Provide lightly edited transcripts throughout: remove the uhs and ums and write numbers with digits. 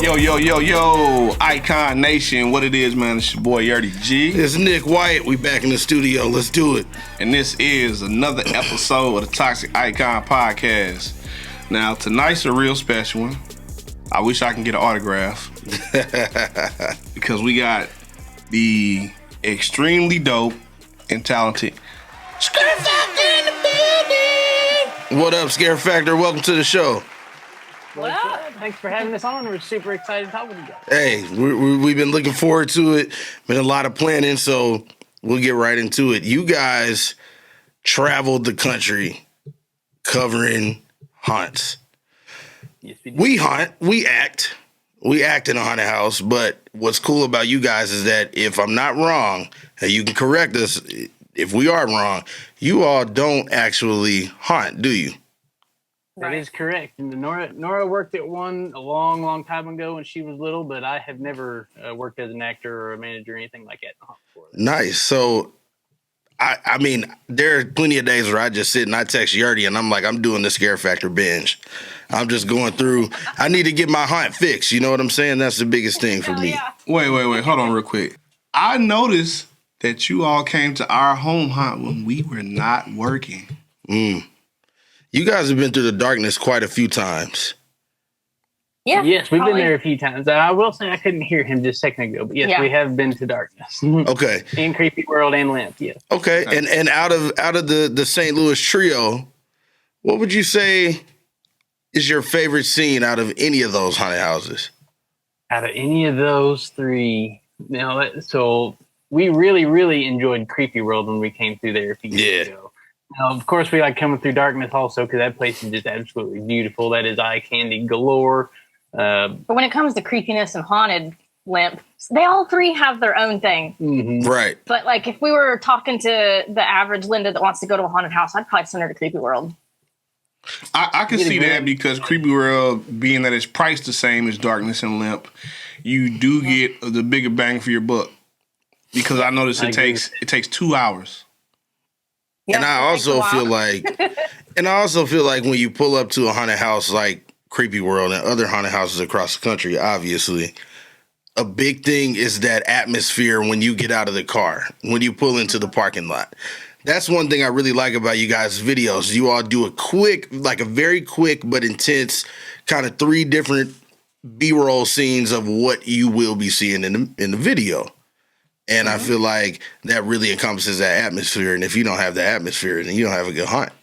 Yo, Icon Nation, what it is, man, it's your boy Yerdy G. It's Nick White, we back in the studio, let's do it. And this is another episode of the Toxic Icon Podcast. Now, tonight's a real special one. I wish I can get an autograph. Because we got the extremely dope and talented Scare Factor in the building! What up, Scare Factor? Welcome to the show. What up? Thanks for having us on. We're super excited to talk with you guys. Hey, we've been looking forward to it. Been a lot of planning, so we'll get right into it. You guys traveled the country covering haunts. Yes, we do. We hunt, we act in a haunted house, but what's cool about you guys is that if I'm not wrong, and you can correct us if we are wrong, you all don't actually haunt, do you? That is correct. And Nora worked at one a long, long time ago when she was little, but I have never worked as an actor or a manager or anything like that before. Nice. So, I mean, there are plenty of days where I just sit and I text Yerdy and I'm like, I'm doing the Scare Factor binge. I'm just going through. I need to get my hunt fixed. You know what I'm saying? That's the biggest thing for me. Yeah. Wait, hold on real quick. I noticed that you all came to our home hunt when we were not working. You guys have been through the darkness quite a few times. Yeah. Yes, we've probably. been there a few times. I will say I couldn't hear him just a second ago, but yes, Yeah. we have been to darkness. Okay. In Creepy World and Limp, yes. Okay. And out of the St. Louis trio, what would you say is your favorite scene out of any of those haunted houses? Out of any of those three, so we really, really enjoyed Creepy World when we came through there a few years ago. Now, of course, we like coming through darkness also because that place is just absolutely beautiful. That is eye candy galore. But when it comes to creepiness and haunted Limp, they all three have their own thing. Mhm. Right. But like if we were talking to the average Linda that wants to go to a haunted house, I'd probably send her to Creepy World. I can Get it see good. that because Creepy World, being that it's priced the same as Darkness and Limp, you do get the bigger bang for your buck. Because I noticed I it agree. takes 2 hours. Yeah, And I it takes a also while. feel like when you pull up to a haunted house like Creepy World and other haunted houses across the country, obviously, a big thing is that atmosphere when you get out of the car, when you pull into the parking lot. That's one thing I really like about you guys' videos. You all do a very quick but intense kind of 3 different B-roll scenes of what you will be seeing in the video. And I feel like that really encompasses that atmosphere. And if you don't have the atmosphere, then you don't have a good hunt.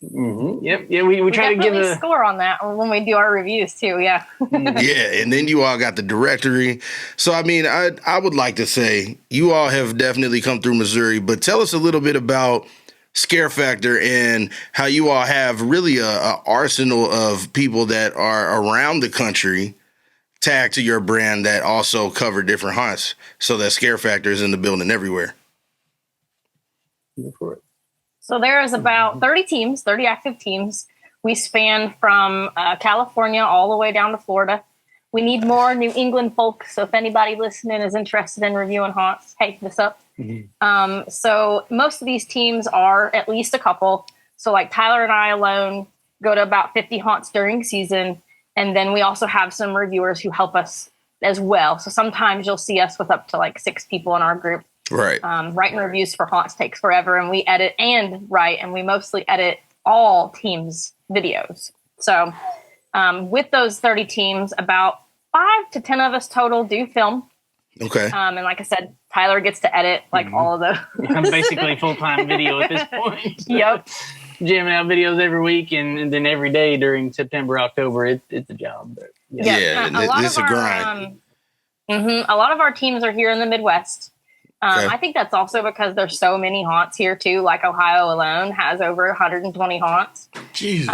Mm-hmm. Yep. Yeah, we We try to give definitely a score on that when we do our reviews too. Yeah. Yeah, and then you all got the directory. So, I mean, I would like to say you all have definitely come through Missouri, but tell us a little bit about Scare Factor and how you all have really a arsenal of people that are around the country tagged to your brand that also cover different hunts so that Scare Factor is in the building everywhere. for it. So there is about 30 active teams. We span from California all the way down to Florida. We need more New England folk. So if anybody listening is interested in reviewing haunts, hey, this up. So most of these teams are at least a couple. So like Tyler and I alone go to about 50 haunts during season. And then we also have some reviewers who help us as well. So sometimes you'll see us with up to like 6 people in our group. Right. Writing reviews for haunts takes forever, and we edit and write, and we mostly edit all teams' videos. So with those 30 teams, about 5 to 10 of us total do film. Okay. And like I said, Tyler gets to edit like all of those. I'm basically full-time video at this point. So Yep. jamming out videos every week and then every day during September, October. It's a job. But Yeah, this is a grind. A lot of our teams are here in the Midwest. Okay. I think that's also because there's so many haunts here too. Like Ohio alone has over 120 haunts. Jesus.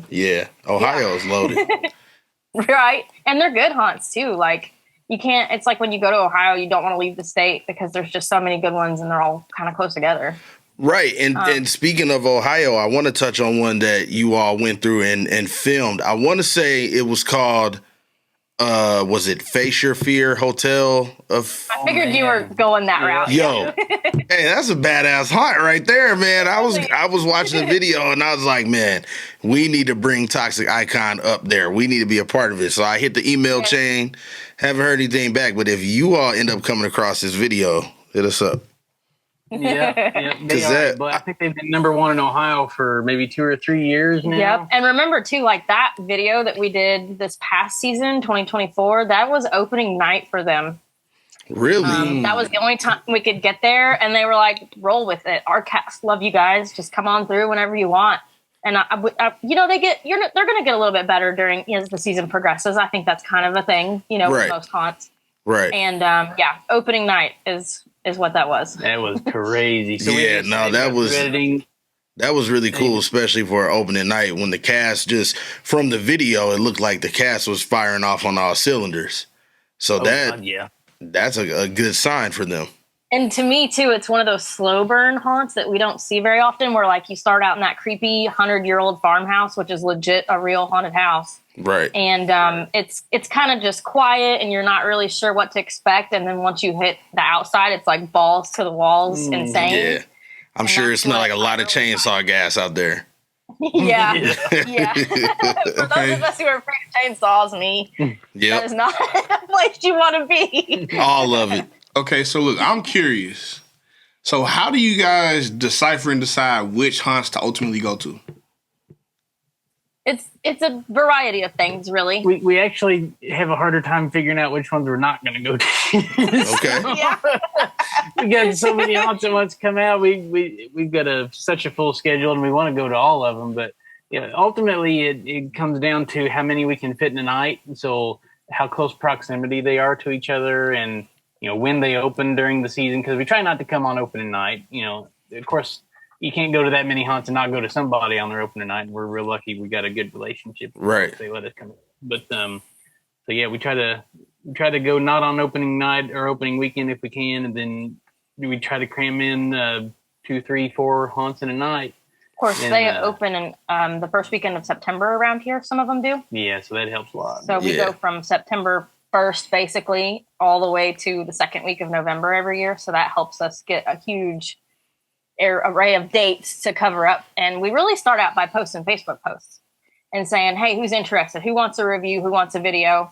Yeah. Ohio is loaded. Right. And they're good haunts too. Like you can't, it's like when you go to Ohio, you don't want to leave the state because there's just so many good ones and they're all kind of close together. Right. And speaking of Ohio, I want to touch on one that you all went through and filmed. I want to say it was called was it Face Your Fear Hotel of? I figured you were going that route. Yo, hey, that's a badass haunt right there, man. I was watching the video and I was like, man, we need to bring Toxic Icon up there. We need to be a part of it. So I hit the email chain, haven't heard anything back. But if you all end up coming across this video, hit us up. Yeah, they are. But I think they've been #1 in Ohio for maybe 2 or 3 years now. Yep, and remember too, like that video that we did this past season, 2024, that was opening night for them. Really? That was the only time we could get there, and they were like, "Roll with it. Our cast love you guys. Just come on through whenever you want." And they're going to get a little bit better during as the season progresses. I think that's kind of a thing, with most haunts. Right. And opening night is what that was. That was crazy. So that was really cool, especially for opening night when the cast from the video, it looked like the cast was firing off on all cylinders. So that's a good sign for them. And to me too, it's one of those slow burn haunts that we don't see very often, where like you start out in that creepy 100-year-old farmhouse, which is legit a real haunted house. Right. And it's kind of just quiet and you're not really sure what to expect. And then once you hit the outside, it's like balls to the walls, insane. Yeah. I'm sure it smelled like a lot of chainsaw gas out there. Yeah. For those of us who are afraid of chainsaws, that is not a place you want to be. All of it. Okay, so look, I'm curious. So how do you guys decipher and decide which haunts to ultimately go to? It's a variety of things, really. We actually have a harder time figuring out which ones we're not going to go to. Okay. We got so many haunts that once come out. We've got such a full schedule, and we want to go to all of them. But ultimately, it comes down to how many we can fit in a night. So how close proximity they are to each other, and when they open during the season. Because we try not to come on opening night. Of course, you can't go to that many haunts and not go to somebody on their opening night. We're real lucky we got a good relationship. Right. They let us come. But we try to go not on opening night or opening weekend if we can, and then we try to cram in 2, 3, 4 haunts in a night. Of course, they open in the first weekend of September around here. Some of them do. Yeah, so that helps a lot. So we go from September 1st, basically, all the way to the second week of November every year. So that helps us get a huge array of dates to cover up. And we really start out by posting Facebook posts and saying, hey, who's interested? Who wants a review? Who wants a video?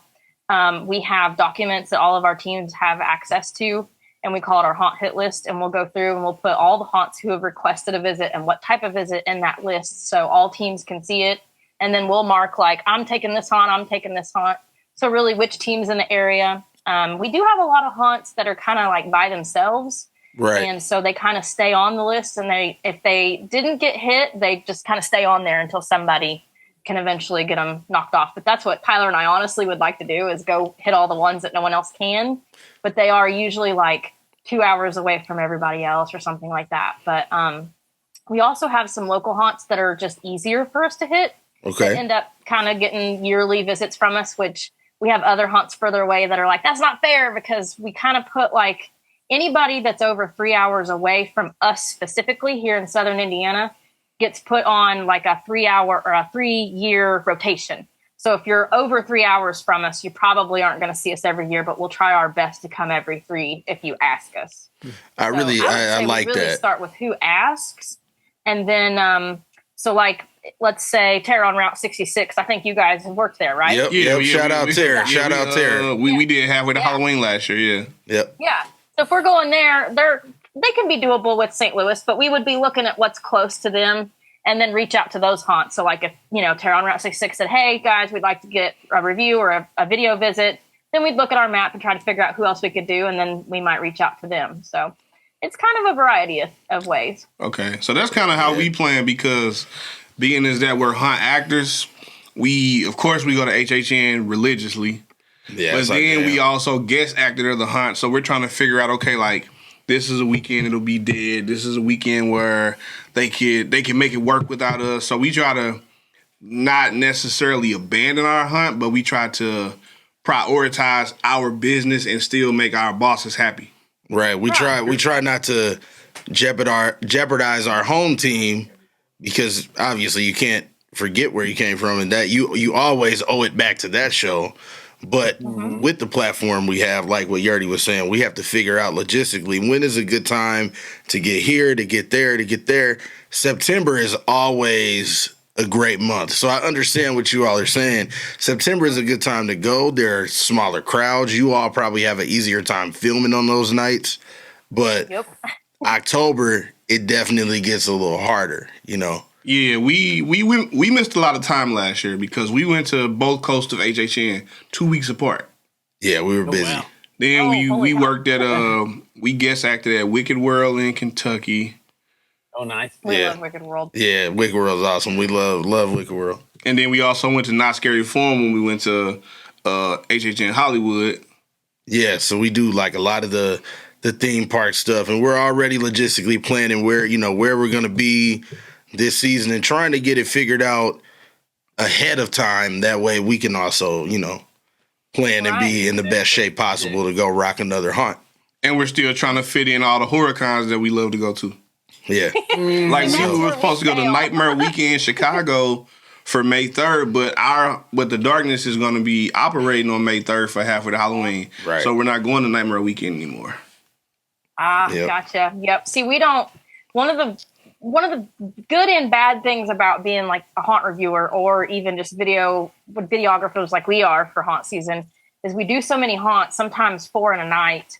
We have documents that all of our teams have access to, and we call it our haunt hit list. And we'll go through and we'll put all the haunts who have requested a visit and what type of visit in that list, so all teams can see it. And then we'll mark like, I'm taking this haunt, I'm taking this haunt. So really which team's in the area. We do have a lot of haunts that are kind of like by themselves. Right. And so they kind of stay on the list, and if they didn't get hit, they just kind of stay on there until somebody can eventually get them knocked off. But that's what Tyler and I honestly would like to do, is go hit all the ones that no one else can. But they are usually like 2 hours away from everybody else or something like that. But we also have some local haunts that are just easier for us to hit. Okay. They end up kind of getting yearly visits from us, which we have other haunts further away that are like, that's not fair, because we kind of put like anybody that's over 3 hours away from us specifically here in Southern Indiana gets put on like a 3-hour or a 3-year rotation. So if you're over 3 hours from us, you probably aren't going to see us every year, but we'll try our best to come every 3 if you ask us. I like we really that. Start with who asks. And then, so like, let's say Tara on Route 66. I think you guys have worked there, right? Yep. Shout out Tara. Shout out Tara. We did halfway to Halloween last year. Yeah. Yep. Yeah. So if we're going there, they can be doable with St. Louis, but we would be looking at what's close to them and then reach out to those haunts. So like if, Tara on Route 66 said, hey guys, we'd like to get a review or a video visit, then we'd look at our map and try to figure out who else we could do. And then we might reach out to them. So it's kind of a variety of ways. Okay. So that's kind of how we plan, because being is that we're hunt actors, of course we go to HHN religiously. Yeah, but then we also guest acted at the hunt. So we're trying to figure out, okay, like this is a weekend it'll be dead. This is a weekend where they can make it work without us. So we try to not necessarily abandon our hunt, but we try to prioritize our business and still make our bosses happy. Right. We try not to jeopardize our home team, because obviously you can't forget where you came from, and that you always owe it back to that show. But with the platform we have, like what Yurdy was saying, we have to figure out logistically when is a good time to get here, to get there, to get there. September is always a great month. So I understand what you all are saying. September is a good time to go. There are smaller crowds. You all probably have an easier time filming on those nights. But October, it definitely gets a little harder, you know. Yeah, we missed a lot of time last year because we went to both coasts of HHN 2 weeks apart. Yeah, we were busy. Wow. Then we worked at we guest acted at Wicked World in Kentucky. Oh, nice. We love Wicked World. Yeah, Wicked World's awesome. We love Wicked World. And then we also went to Not Scary Forum when we went to HHN Hollywood. Yeah, so we do like a lot of the theme park stuff, and we're already logistically planning where we're gonna be this season and trying to get it figured out ahead of time. That way we can also, plan and be in the best shape possible to go rock another haunt. And we're still trying to fit in all the horror cons that we love to go to. Yeah. Like we were supposed to go to Nightmare Weekend in Chicago for May 3rd, but the Darkness is going to be operating on May 3rd for half of the Halloween. Right. So we're not going to Nightmare Weekend anymore. Gotcha. Yep. See, we don't. One of the good and bad things about being like a haunt reviewer or even just videographers like we are for haunt season is we do so many haunts, sometimes 4 in a night,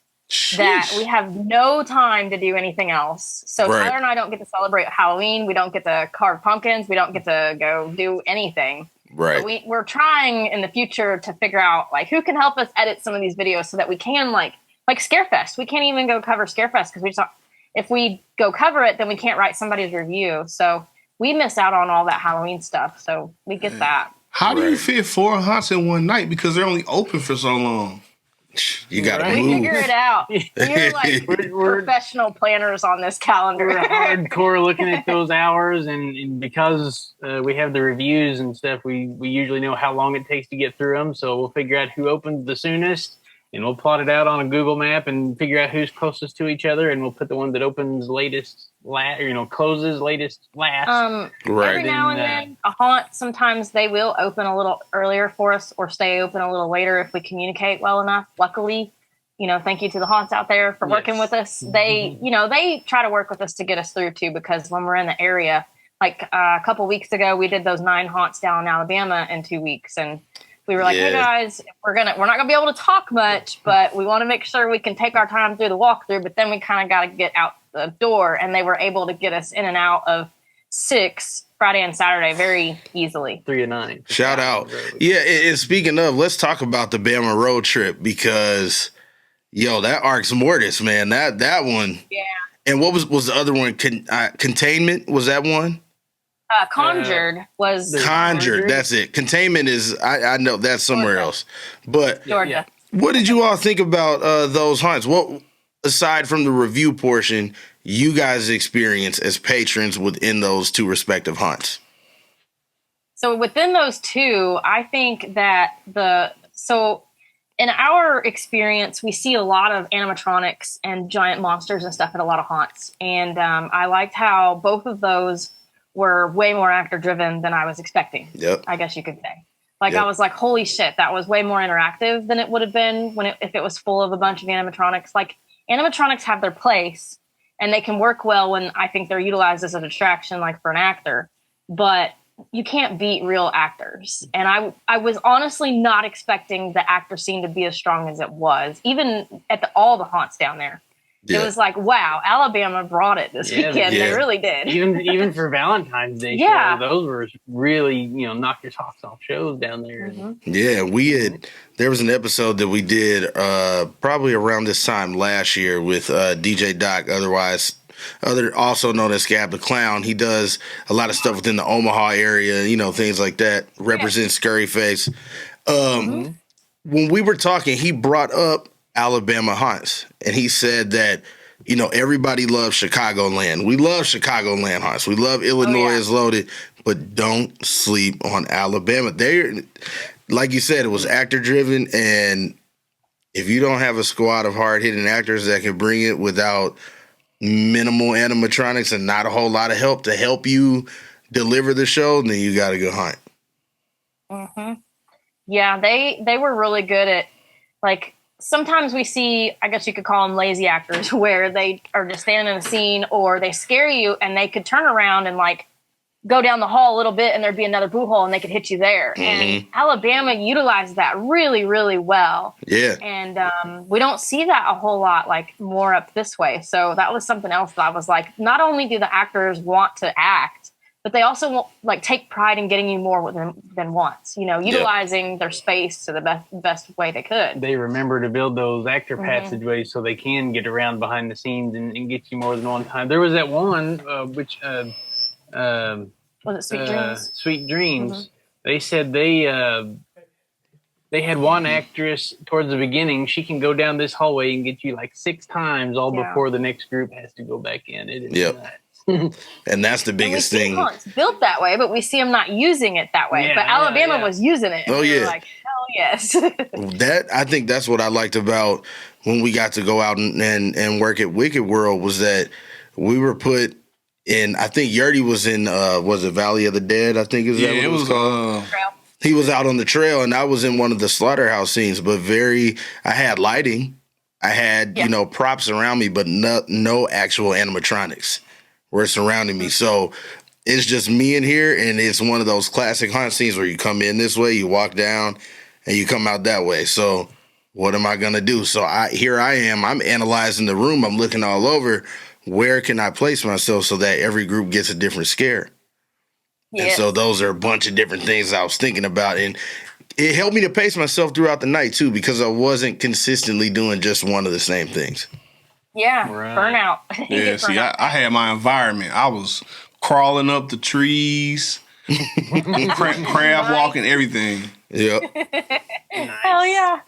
that we have no time to do anything else. So Tyler and I don't get to celebrate Halloween. We don't get to carve pumpkins. We don't get to go do anything. Right. But we're trying in the future to figure out like who can help us edit some of these videos so that we can like Scarefest. We can't even go cover Scarefest because if we go cover it, then we can't write somebody's review. So we miss out on all that Halloween stuff. So we get that. How do you fit 4 haunts in one night? Because they're only open for so long. You got to We move. figure it out. We're like professional planners on this calendar. We're hardcore looking at those hours, and because we have the reviews and stuff, we usually know how long it takes to get through them. So we'll figure out who opens the soonest, and we'll plot it out on a Google map and figure out who's closest to each other, and we'll put the one that opens latest closes latest last. Every now and then, a haunt, sometimes they will open a little earlier for us or stay open a little later if we communicate well enough. Luckily, thank you to the haunts out there for working with us. They, they try to work with us to get us through too, because when we're in the area, like a couple weeks ago, we did those 9 haunts down in Alabama in 2 weeks, and we were like, hey guys, we're not gonna be able to talk much, but we want to make sure we can take our time through the walkthrough. But then we kind of got to get out the door, and they were able to get us in and out of 6 Friday and Saturday very easily. 3 to 9. Shout out. Yeah, and speaking of, let's talk about the Bama road trip because, that Arx Mortis, man, that one. Yeah. And what was the other one? Containment, was that one? Conjured was Conjured. That's it. Containment is I know that's somewhere else. But Georgia. What did you all think about those haunts? What, aside from the review portion, you guys experience as patrons within those 2 respective haunts? So within those 2, I think that in our experience, we see a lot of animatronics and giant monsters and stuff at a lot of haunts. And I liked how both of those were way more actor driven than I was expecting. Yep. I guess you could say. I was like, holy shit, that was way more interactive than it would have been if it was full of a bunch of animatronics. Like, animatronics have their place and they can work well when I think they're utilized as a distraction, like for an actor, but you can't beat real actors. And I was honestly not expecting the actor scene to be as strong as it was, even at all the haunts down there. Yeah. It was like, wow, Alabama brought it this weekend. Yeah. They really did. Even for Valentine's Day show, those were really, knock your socks off shows down there. Mm-hmm. Yeah, there was an episode that we did probably around this time last year with DJ Doc, also known as Scab the Clown. He does a lot of stuff within the Omaha area, things like that, represents Scary Face. When we were talking, he brought up Alabama haunts, and he said that everybody loves Chicagoland. We love Chicagoland haunts. We love Illinois is Loaded, but don't sleep on Alabama. They, like you said, it was actor driven, and if you don't have a squad of hard hitting actors that can bring it without minimal animatronics and not a whole lot of help to help you deliver the show, then you got to go hunt. Mm-hmm. Yeah, they were really good at, like, sometimes we see, I guess you could call them lazy actors, where they are just standing in a scene or they scare you and they could turn around and like go down the hall a little bit and there'd be another boo hole and they could hit you there. And Alabama utilized that really, really well. Yeah. And we don't see that a whole lot, like more up this way. So that was something else that I was like, not only do the actors want to act, but they also want, like, take pride in getting you more than once, you know, utilizing their space to the best way they could. They remember to build those actor passageways so they can get around behind the scenes and get you more than one time. There was that one, was it Sweet Dreams? Sweet Dreams. They said they had one actress towards the beginning. She can go down this hallway and get you like 6 times all before the next group has to go back in. It is nuts. And that's the biggest thing. It's built that way, but we see them not using it that way. But Alabama was using it. Oh, yeah. Like, hell yes. I think that's what I liked about when we got to go out and work at Wicked World, was that we were put in, I think Yurdy was in, was it Valley of the Dead? I think is that what it was called? He was out on the trail, and I was in one of the slaughterhouse scenes, but I had lighting. I had, you know, props around me, but no actual animatronics were surrounding me. So it's just me in here, and it's one of those classic hunt scenes where you come in this way, you walk down, and you come out that way. So what am I going to do? So here I am. I'm analyzing the room. I'm looking all over. Where can I place myself so that every group gets a different scare? Yes. And so those are a bunch of different things I was thinking about. And it helped me to pace myself throughout the night, too, because I wasn't consistently doing just one of the same things. Yeah, burnout. Yeah, see, I had my environment. I was crawling up the trees, crab walking, everything. Yep. Hell yeah.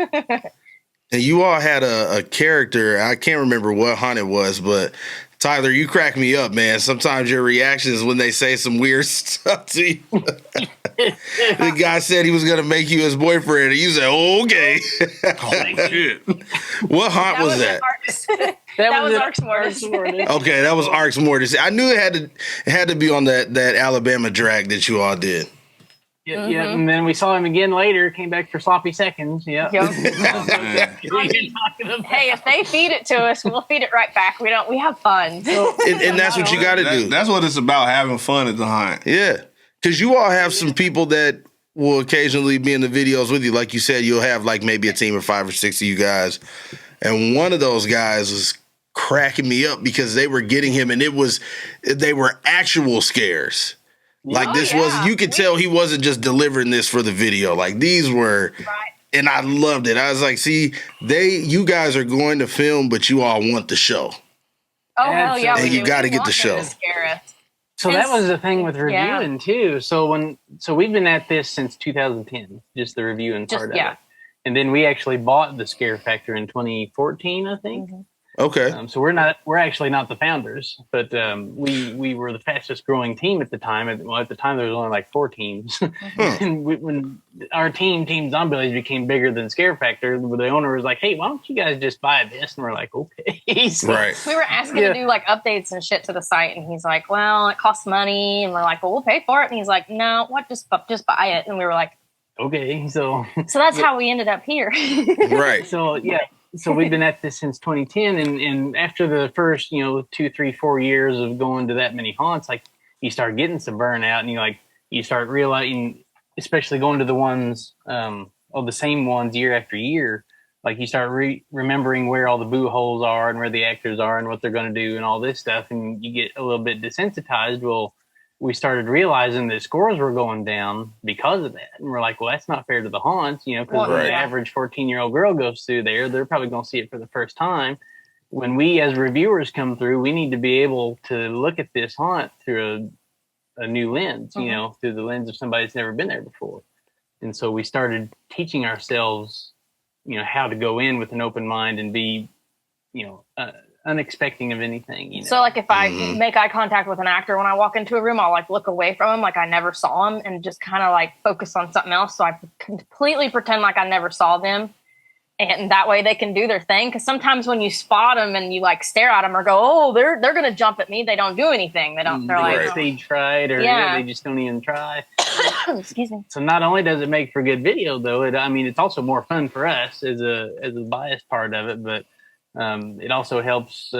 And you all had a character. I can't remember what hunt it was, but Tyler, you crack me up, man. Sometimes your reactions when they say some weird stuff to you. The guy said he was going to make you his boyfriend, and you said, oh, okay. Oh, shit. What hunt was that? That was Arx Mortis. Okay, that was Arx Mortis. I knew it had to be on that Alabama drag that you all did. Yeah, and then we saw him again later. Came back for sloppy seconds. Yeah. Yep. Hey, if they feed it to us, we'll feed it right back. We have fun, and that's what you got to do. That's what it's about, having fun at the hunt. Yeah, because you all have some people that will occasionally be in the videos with you. Like you said, you'll have like maybe a team of 5 or 6 of you guys, and one of those guys was cracking me up because they were getting him, and they were actual scares. Like you could tell he wasn't just delivering this for the video. Like these were, and I loved it. I was like, see, you guys are going to film, but you all want the show. Oh, hell yeah. And you got to get the show. So that was the thing with reviewing too. So we've been at this since 2010, just the reviewing part of it. And then we actually bought the Scare Factor in 2014, I think. Okay. So we're actually not the founders, but we were the fastest growing team at the time. At the time there was only like 4 teams. And when our Team Zombies became bigger than Scare Factor, the owner was like, "Hey, why don't you guys just buy this?" And we're like, "Okay." So, right. We were asking to do like updates and shit to the site, and he's like, "Well, it costs money," and we're like, "Well, we'll pay for it." And he's like, "No, what? Just buy it." And we were like, "Okay." So that's how we ended up here. Right. So yeah. So we've been at this since 2010, and after the first, 2, 3, 4 years of going to that many haunts, like you start getting some burnout, and you start realizing, especially going to the ones, the same ones year after year, like you start remembering where all the boo holes are and where the actors are and what they're going to do and all this stuff, and you get a little bit desensitized. Well, we started realizing that scores were going down because of that. And we're like, well, that's not fair to the haunts, because when the average 14-year-old girl goes through there, they're probably going to see it for the first time. When we as reviewers come through, we need to be able to look at this haunt through a new lens, through the lens of somebody that's never been there before. And so we started teaching ourselves, how to go in with an open mind and be, unexpecting of anything. So like if I make eye contact with an actor when I walk into a room, I'll like look away from him like I never saw him and just kind of like focus on something else. So I completely pretend like I never saw them, and that way they can do their thing. Because sometimes when you spot them and you like stare at them or go, oh, they're gonna jump at me, they don't do anything. They're like stage fright or they just don't even try. Excuse me. So not only does it make for good video, though, it's also more fun for us as a biased part of it, but it also helps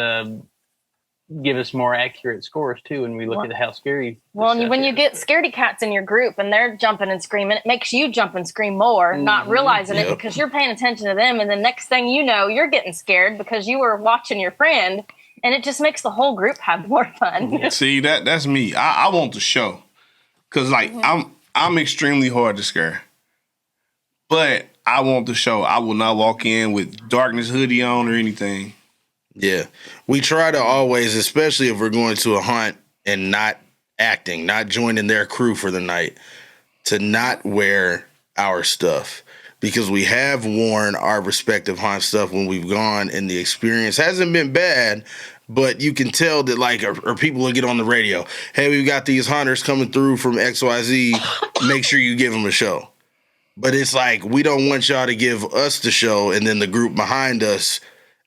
give us more accurate scores too when we look at how scary. Well, when you get scaredy cats in your group and they're jumping and screaming, it makes you jump and scream more, not realizing it because you're paying attention to them, and the next thing you know, you're getting scared because you were watching your friend, and it just makes the whole group have more fun. See, that's me. I want the show because I'm extremely hard to scare, but I want the show. I will not walk in with darkness hoodie on or anything. Yeah. We try to always, especially if we're going to a hunt and not acting, not joining their crew for the night, to not wear our stuff. Because we have worn our respective hunt stuff when we've gone, and the experience hasn't been bad, but you can tell that, or people will get on the radio, hey, we've got these hunters coming through from XYZ, make sure you give them a show. But it's like, we don't want y'all to give us the show, and then the group behind us,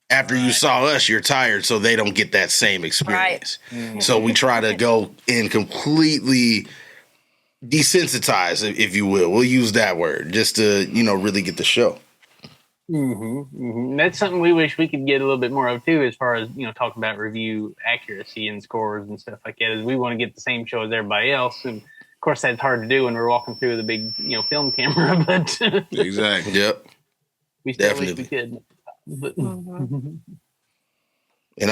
after you saw us, you're tired, so they don't get that same experience. Right. Mm-hmm. So we try to go in completely desensitized, if you will. We'll use that word just to, really get the show. Mm-hmm. Mm-hmm. That's something we wish we could get a little bit more of too, as far as talking about review accuracy and scores and stuff like that. Is we want to get the same show as everybody else, and of course that's hard to do when we're walking through the big film camera. But exactly, yep, we still wish we could. And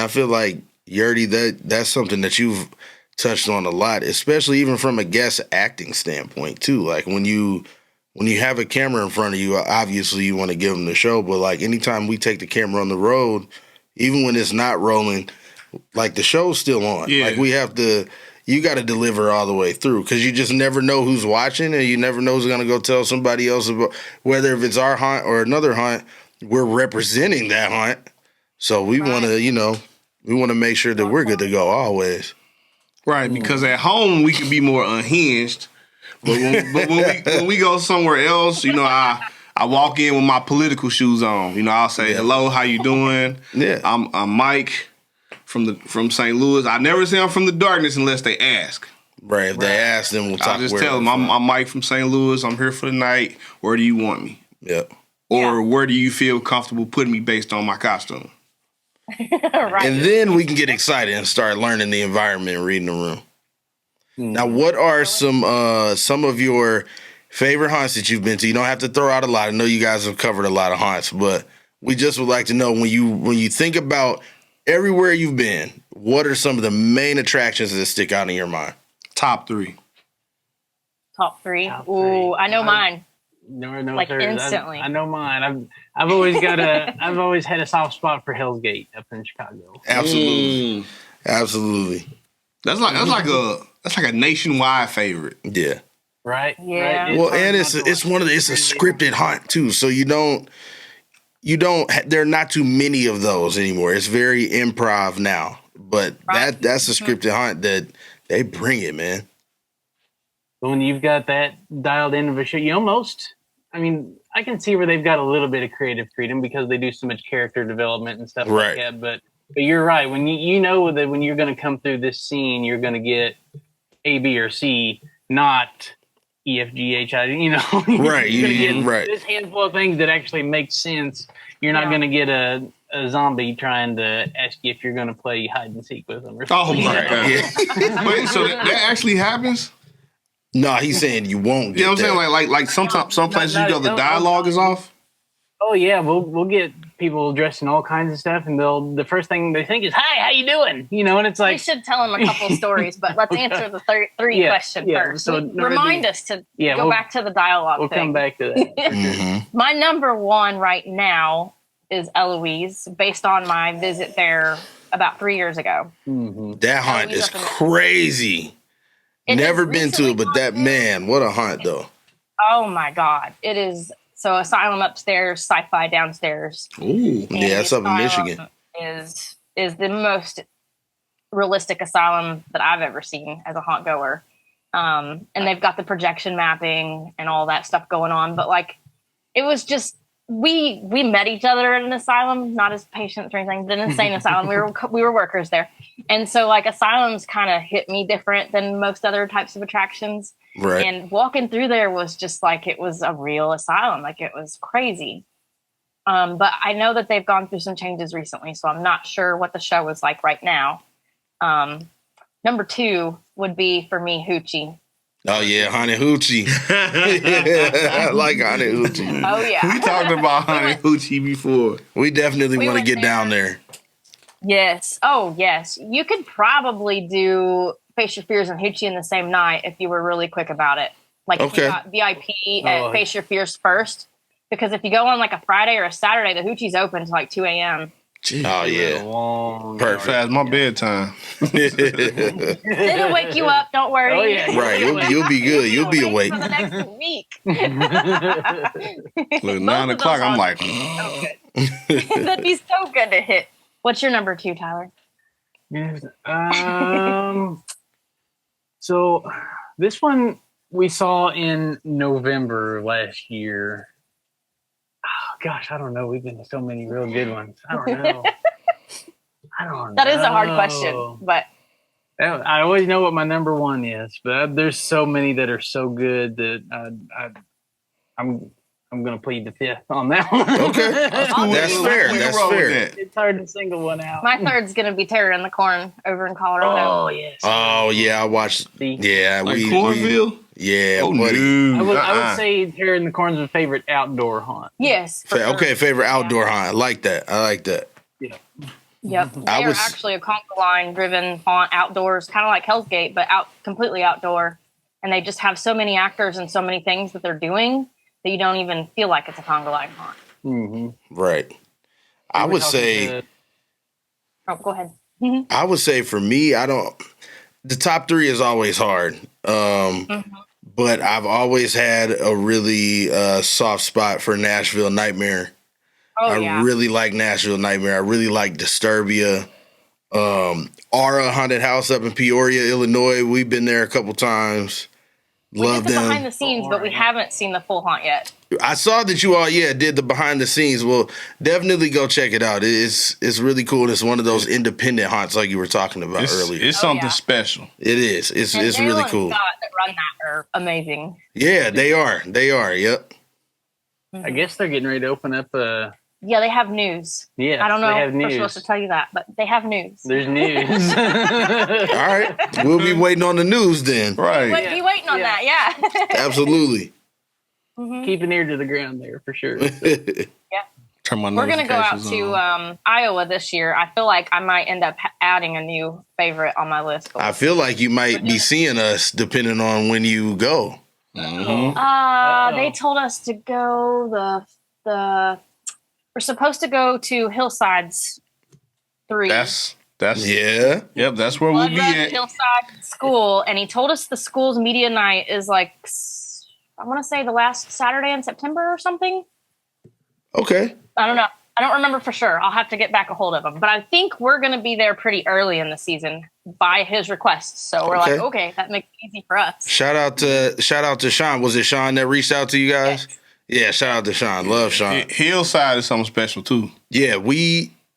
I feel like, Yurdy, that's something that you've touched on a lot, especially even from a guest acting standpoint too. Like when you have a camera in front of you, obviously you want to give them the show, but like anytime we take the camera on the road, even when it's not rolling, like the show's still on. Yeah. Like you got to deliver all the way through, because you just never know who's watching, and you never know who's going to go tell somebody else about, whether if it's our hunt or another hunt. We're representing that hunt, so we want to, we want to make sure that we're good to go always. Right, because at home we can be more unhinged, but when we go somewhere else, I walk in with my political shoes on. I'll say, hello, how you doing? Yeah, I'm Mike from St. Louis. I never say I'm from the darkness unless they ask. Right, if they ask, then we'll talk. I'll just tell them I'm Mike from St. Louis. I'm here for the night. Where do you want me? Yep. Or where do you feel comfortable putting me based on my costume? Right. And then we can get excited and start learning the environment and reading the room. Now, what are some of your favorite hunts that you've been to? You don't have to throw out a lot. I know you guys have covered a lot of hunts, but we just would like to know, when you think about everywhere you've been, what are some of the main attractions that stick out in your mind? Top three. Ooh, I know mine. No, like instantly. I know mine. I've always had a soft spot for Hell's Gate up in Chicago. Absolutely, absolutely. That's like a nationwide favorite. Yeah. Right. Yeah. Right. Well, and it's a scripted hunt too, so you don't. There are not too many of those anymore. It's very improv now, but that's a scripted hunt that they bring it, man. When you've got that dialed into a show, I can see where they've got a little bit of creative freedom because they do so much character development and stuff like that. But you're right. When you know that when you're going to come through this scene, you're going to get A, B, or C, not E, F, G, H, I. Right. You're going to get this handful of things that actually make sense. You're not going to get a zombie trying to ask you if you're going to play hide and seek with them. Or something. Oh my God! Wait, so that actually happens? No, he's saying you won't get what I'm saying? Like sometimes some places you go, the dialogue is off. Oh yeah, we'll get people dressed in all kinds of stuff, and the first thing they think is, "Hi, how you doing?" And it's like, we should tell them a couple stories, but let's answer the three question first. So remind us to go back to the dialogue. We'll come back to that. Mm-hmm. My number one right now is Eloise, based on my visit there about 3 years ago. Mm-hmm. That hunt is crazy. Never been to it, but that, man, what a hunt, though. Oh, my God. It is. So Asylum upstairs, Sci-Fi downstairs. Ooh. Yeah, that's up in Michigan. Is the most realistic asylum that I've ever seen as a haunt goer. And they've got the projection mapping and all that stuff going on. But, it was just, we met each other at an asylum, not as patients or anything, but an insane asylum. We were workers there. And so asylums kind of hit me different than most other types of attractions. Right. And walking through there was just like it was a real asylum. Like it was crazy. But I know that they've gone through some changes recently, so I'm not sure what the show is like right now. Number 2 would be for me Hoochie. Oh yeah, Honey Hoochie. I like Honey Hoochie. Oh yeah, We talked about Honey Hoochie before. We definitely We want to went get down there. yes. Oh yes, you could probably do Face Your Fears and Hoochie in the same night if you were really quick about it. Like if you Okay. got VIP at Face Your Fears first, because if you go on like a Friday or a Saturday, the Hoochie's open to like 2 a.m. Oh yeah. Perfect. Past my bedtime. It'll wake you up. Don't worry. Oh, yeah. Right, you'll be good. You'll be awake. for the next week. Look, 9 o'clock, I'm like, That'd be so good to hit. What's your number 2, Tyler? Yes. So this one we saw in November last year. Oh gosh, I don't know. We've been to so many real good ones. I don't know. That is a hard question, but I always know what my number 1 is, but there's so many that are so good that I'm going to plead the fifth on that one. Okay. That's fair. we can That's roll with fair. that. It's hard to single one out. my third's gonna be Terror in the Corn over in Colorado. Oh yes. Oh yeah, I watched. See? Yeah, Like we Cornville? yeah, Oh, buddy. no. I would say Terror in the Corn's my favorite outdoor haunt. Yes. for sure. Okay, favorite outdoor hunt. I like that. I like that. Yep. I They're was- actually a conga line driven haunt outdoors, kind of like Hell's Gate, but completely outdoor. And they just have so many actors and so many things that they're doing that you don't even feel like it's a conga line haunt. Mm-hmm. Right. I would say. Oh, go ahead. I would say for me, the top 3 is always hard. But I've always had a really soft spot for Nashville Nightmare. Oh, I yeah. really like Nashville Nightmare. I really like Disturbia. Aura Haunted House up in Peoria, Illinois. We've been there a couple times. We Love did the them. behind the scenes, but we haven't seen the full haunt yet. I saw that you all, did the behind the scenes. Well, definitely go check it out. It's really cool. It's one of those independent haunts like you were talking about earlier. It's Oh, something yeah. special. It is. It's And really Daryl cool. and Scott that run that are amazing. Yeah, they are. They are. Yep. I guess they're getting ready to open up Yeah, they have news. yeah. I don't know They have if we're news. supposed to tell you that, but they have news. There's news. All right. We'll be waiting on the news then. Right. But be waiting on that, yeah. Absolutely. Keep an ear to the ground there for sure. Turn my We're going to go out notifications to on. Iowa this year. I feel like I might end up adding a new favorite on my list. I feel like you might be seeing us depending on when you go. They told us to go we're supposed to go to Hillsides 3. That's Yeah. Yep, that's where we'll Blood be Rush at. Hillside School, and he told us the school's media night is like, I want to say the last Saturday in September or something. Okay. I don't know. I don't remember for sure. I'll have to get back a hold of him. But I think we're going to be there pretty early in the season by his request. So we're like, Okay. okay, that makes it easy for us. Shout out to Sean. Was it Sean that reached out to you guys? Yes. Yeah, shout out to Sean. Love Sean. Hillside is something special too. Yeah,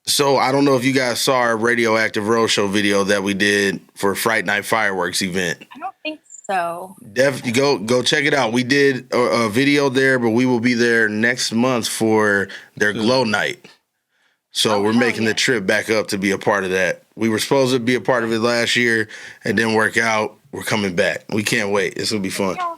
so I don't know if you guys saw our Radioactive Roadshow video that we did for Fright Night Fireworks event. I don't think so. Definitely go check it out. We did a video there, but we will be there next month for their glow night. So we're hell making the yeah. trip back up to be a part of that. We were supposed to be a part of it last year and didn't work out. We're coming back. We can't wait. It's gonna be fun. Yeah.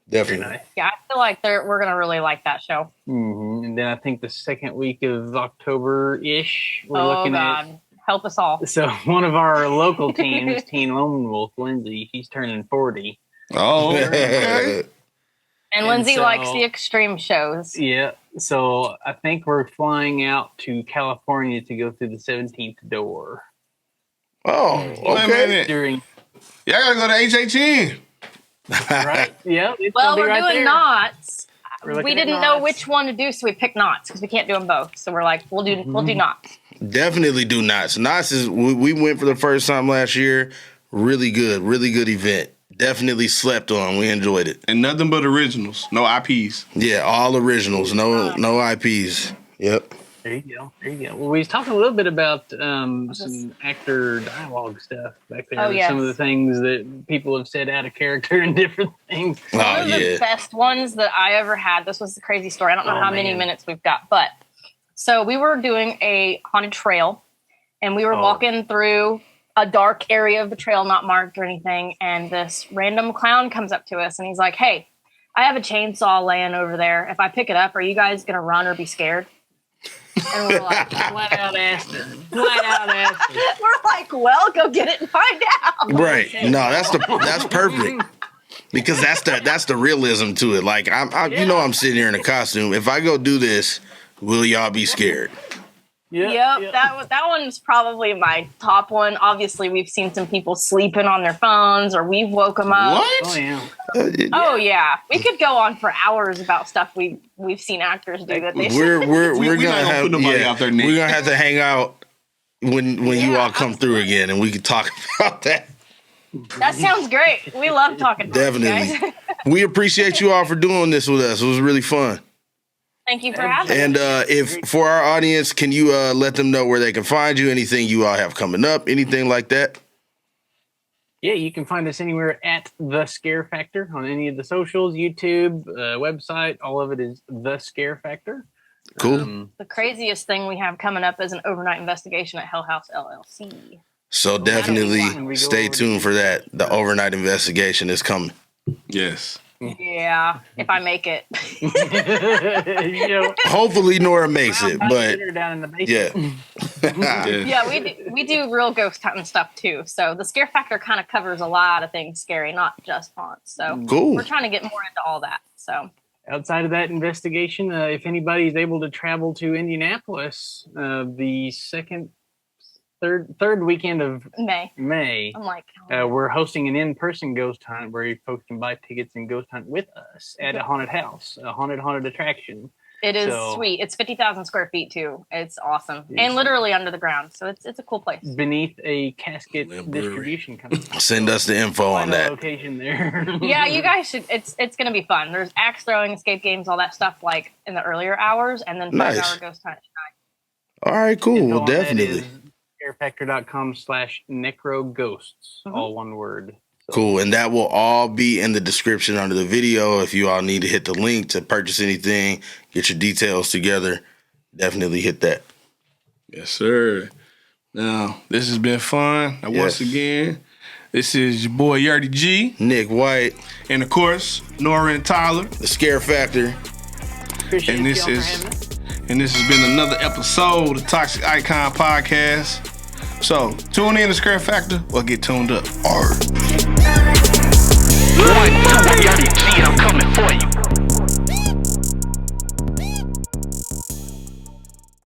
Definitely. Yeah, I feel like we're going to really like that show. And then I think the second week of October-ish, we're Oh, looking God. Help us all. at. So one of our local teams, Teen Lone Wolf, Lindsay, she's turning 40. Oh, okay. And And Lindsay so- likes the extreme shows. Yeah. So I think we're flying out to California to go through the 17th door. Oh, Wait a okay. minute. During Y'all gotta go to HHN. right? Yeah. It's Well, gonna be we're right doing there. knots. We're looking We at didn't know knots. which one to do, so we picked knots because we can't do them both. So we're like, we'll do knots. Definitely do Knots. Knots is we went for the first time last year. Really good event. Definitely slept on. We enjoyed it. And nothing but originals. No IPs. Yeah, all originals. No IPs. Yep. There you go. There you go. Well, we was talking a little bit about some actor dialogue stuff back there. Oh, yes. Some of the things that people have said out of character and different things. One of the best ones that I ever had. This was the crazy story. I don't know how many minutes we've got, but so we were doing a haunted trail, and we were walking through a dark area of the trail, not marked or anything. And this random clown comes up to us, and he's like, "Hey, I have a chainsaw laying over there. If I pick it up, are you guys gonna run or be scared?" And we're like, flat out Aston. Flat out Aston. We're like, well, go get it and find out. Right. No, that's perfect. Because that's the realism to it. Like I'm sitting here in a costume. If I go do this, will y'all be scared? Yep. That one's probably my top one. Obviously, we've seen some people sleeping on their phones, or we've woke them up. What? Oh yeah. Oh yeah. We could go on for hours about stuff we've seen actors do that they. We're gonna have put nobody out there, Nick. We're gonna have to hang out when you all come through again, and we can talk about that. That sounds great. We love talking. Definitely. Guys. We appreciate you all for doing this with us. It was really fun. Thank you for having And me. if for our audience, can you let them know where they can find you? Anything you all have coming up? Anything like that? Yeah, you can find us anywhere at The Scare Factor on any of the socials, YouTube, website. All of it is The Scare Factor. Cool. The craziest thing we have coming up is an overnight investigation at Hell House LLC. So definitely stay tuned for that. The overnight investigation is coming. Yes. Yeah, if I make it. Hopefully Nora makes it, but yeah, we do real ghost hunting stuff too. So the Scare Factor kind of covers a lot of things scary, not just haunts. So cool. We're trying to get more into all that. So outside of that investigation, if anybody's able to travel to Indianapolis, the third weekend of May, I'm like, we're hosting an in-person ghost hunt where folks can buy tickets and ghost hunt with us at a haunted house, a haunted attraction. It is sweet. It's 50,000 square feet too. It's awesome and literally under the ground, so it's a cool place. Beneath a casket distribution company. Send us the info on that location there. Yeah, you guys should. It's gonna be fun. There's axe throwing, escape games, all that stuff like in the earlier hours, and then 5-hour ghost hunt at night. All right, cool. Well, definitely. ScareFactor.com/necroghosts, all one word. So. Cool, and that will all be in the description under the video. If you all need to hit the link to purchase anything, get your details together, definitely hit that. Yes, sir. Now, this has been fun. Now, once again, this is your boy Yurdy G, Nick White, and of course, Nora and Tyler, the Scare Factor. Appreciate and this has been another episode of Toxic Icon Podcast. So, tune in to Scare Factor or get tuned up. One, 2, Yurdy G, I'm coming for you.